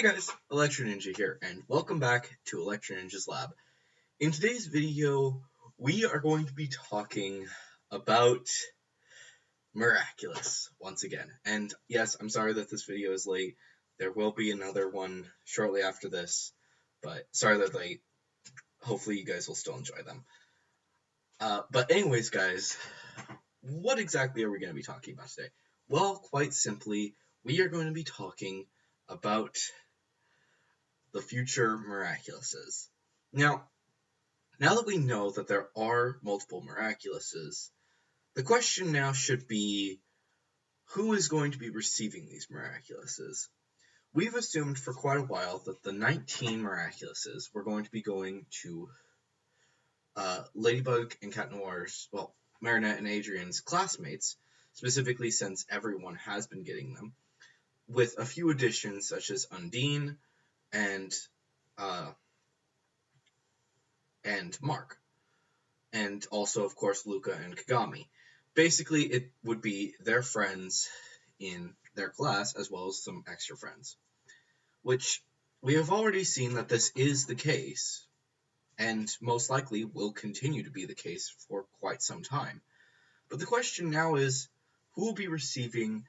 Hey guys, Electro Ninja here, and welcome back to Electro Ninja's Lab. In today's video, we are going to be talking about Miraculous once again. And yes, I'm sorry that this video is late. There will be another one shortly after this, but sorry they're late. Hopefully you guys will still enjoy them. But anyways, guys, what exactly are we going to be talking about today? Well, quite simply, we are going to be talking about the future Miraculouses. Now that we know that there are multiple Miraculouses, the question now should be, who is going to be receiving these Miraculouses? We've assumed for quite a while that the 19 Miraculouses were going to be going to Ladybug and Cat Noir's, well, Marinette and Adrian's classmates, specifically since everyone has been getting them, with a few additions such as Undine and Mark, and also, of course, Luca and Kagami. Basically, it would be their friends in their class, as well as some extra friends, which we have already seen that this is the case, and most likely will continue to be the case for quite some time. But the question now is, who will be receiving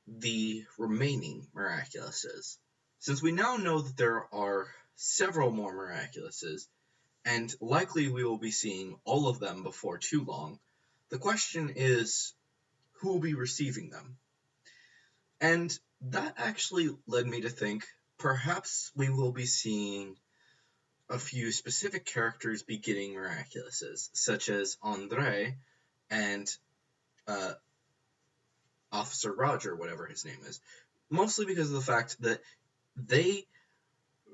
the remaining Miraculouses? Since we now know that there are several more Miraculouses, and likely we will be seeing all of them before too long, the question is, who will be receiving them? And that actually led me to think perhaps we will be seeing a few specific characters be getting Miraculouses, such as Andre and Officer Roger, whatever his name is, mostly because of the fact that they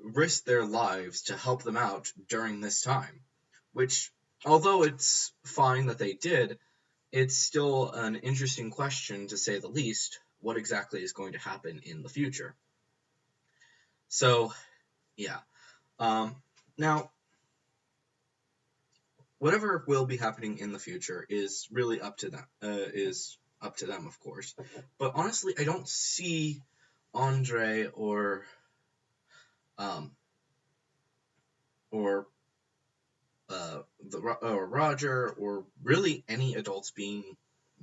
risked their lives to help them out during this time, which, although it's fine that they did, it's still an interesting question, to say the least, what exactly is going to happen in the future. So, yeah. Now, whatever will be happening in the future is really up to them, of course. But honestly, I don't see Andre or Roger, or really any adults being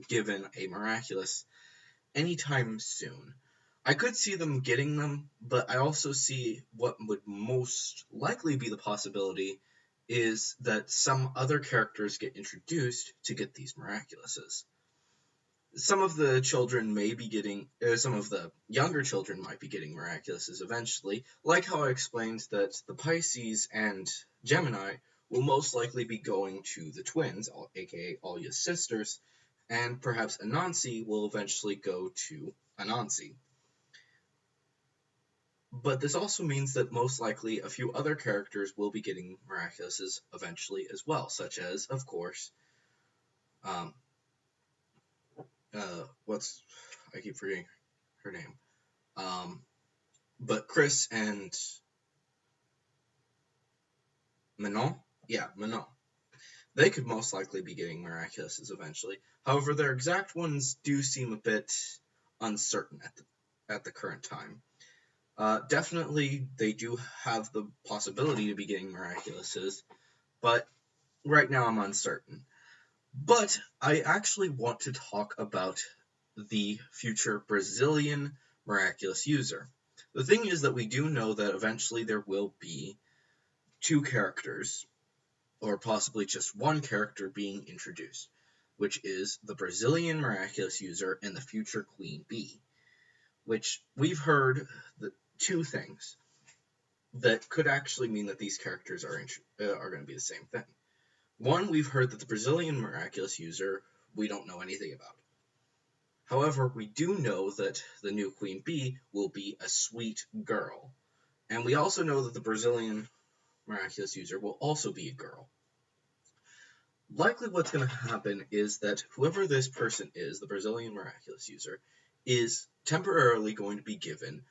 given a Miraculous anytime soon. I could see them getting them, but I also see what would most likely be the possibility is that some other characters get introduced to get these Miraculouses. Some of the younger children might be getting Miraculouses eventually, like how I explained that the Pisces and Gemini will most likely be going to the twins, aka Alya's sisters, and perhaps Anansi will eventually go to Anansi. But this also means that most likely a few other characters will be getting Miraculouses eventually as well, such as, of course, I keep forgetting her name. But Chris and Manon? Yeah, Manon. They could most likely be getting Miraculouses eventually. However, their exact ones do seem a bit uncertain at the current time. Definitely, they do have the possibility to be getting Miraculouses, but right now I'm uncertain. But I actually want to talk about the future Brazilian Miraculous user. The thing is that we do know that eventually there will be two characters, or possibly just one character, being introduced, which is the Brazilian Miraculous user and the future Queen Bee, which we've heard two things that could actually mean that these characters are going to be the same thing. One, we've heard that the Brazilian Miraculous user we don't know anything about. However, we do know that the new Queen Bee will be a sweet girl. And we also know that the Brazilian Miraculous user will also be a girl. Likely what's going to happen is that whoever this person is, the Brazilian Miraculous user, is temporarily going to be given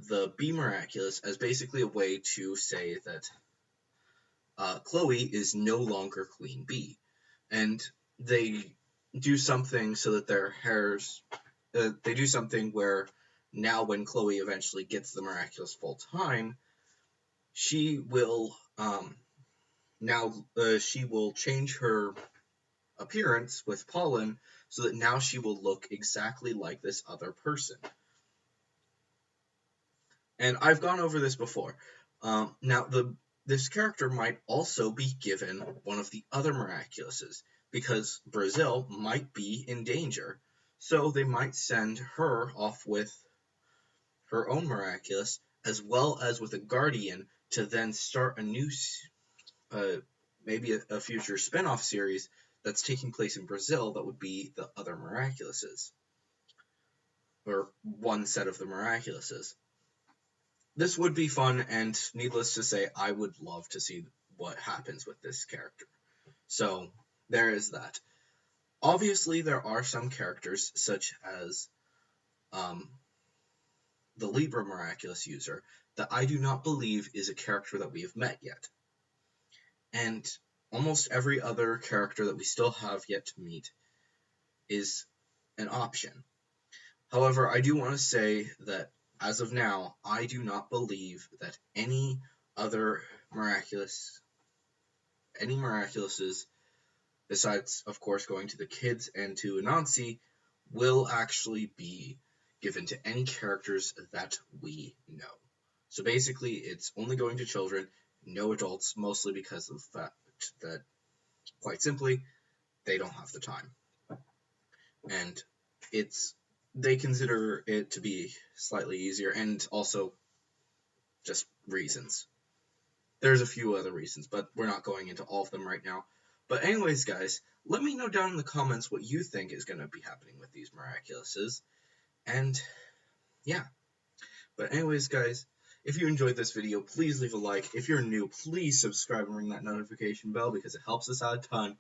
the Bee Miraculous as basically a way to say that Chloe is no longer Queen Bee. And they do something so that their hairs, they do something where now when Chloe eventually gets the Miraculous full time, she will she will change her appearance with pollen so that now she will look exactly like this other person. And I've gone over this before. Now, this character might also be given one of the other Miraculouses, because Brazil might be in danger. So they might send her off with her own Miraculous, as well as with a Guardian, to then start a new, maybe a future spin-off series that's taking place in Brazil that would be the other Miraculouses, or one set of the Miraculouses. This would be fun, and needless to say, I would love to see what happens with this character. So, there is that. Obviously, there are some characters, such as the Libra Miraculous user, that I do not believe is a character that we have met yet. And almost every other character that we still have yet to meet is an option. However, I do want to say that as of now, I do not believe that any Miraculouses, besides, of course, going to the kids and to Anansi, will actually be given to any characters that we know. So basically, it's only going to children, no adults, mostly because of the fact that, quite simply, they don't have the time. And they consider it to be slightly easier, and also just reasons. There's a few other reasons, but we're not going into all of them right now. But anyways, guys, let me know down in the comments what you think is going to be happening with these Miraculouses. And yeah. But anyways, guys, if you enjoyed this video, please leave a like. If you're new, please subscribe and ring that notification bell because it helps us out a ton.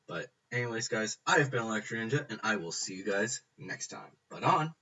But anyways, guys, I have been Electro Ninja, and I will see you guys next time. But on!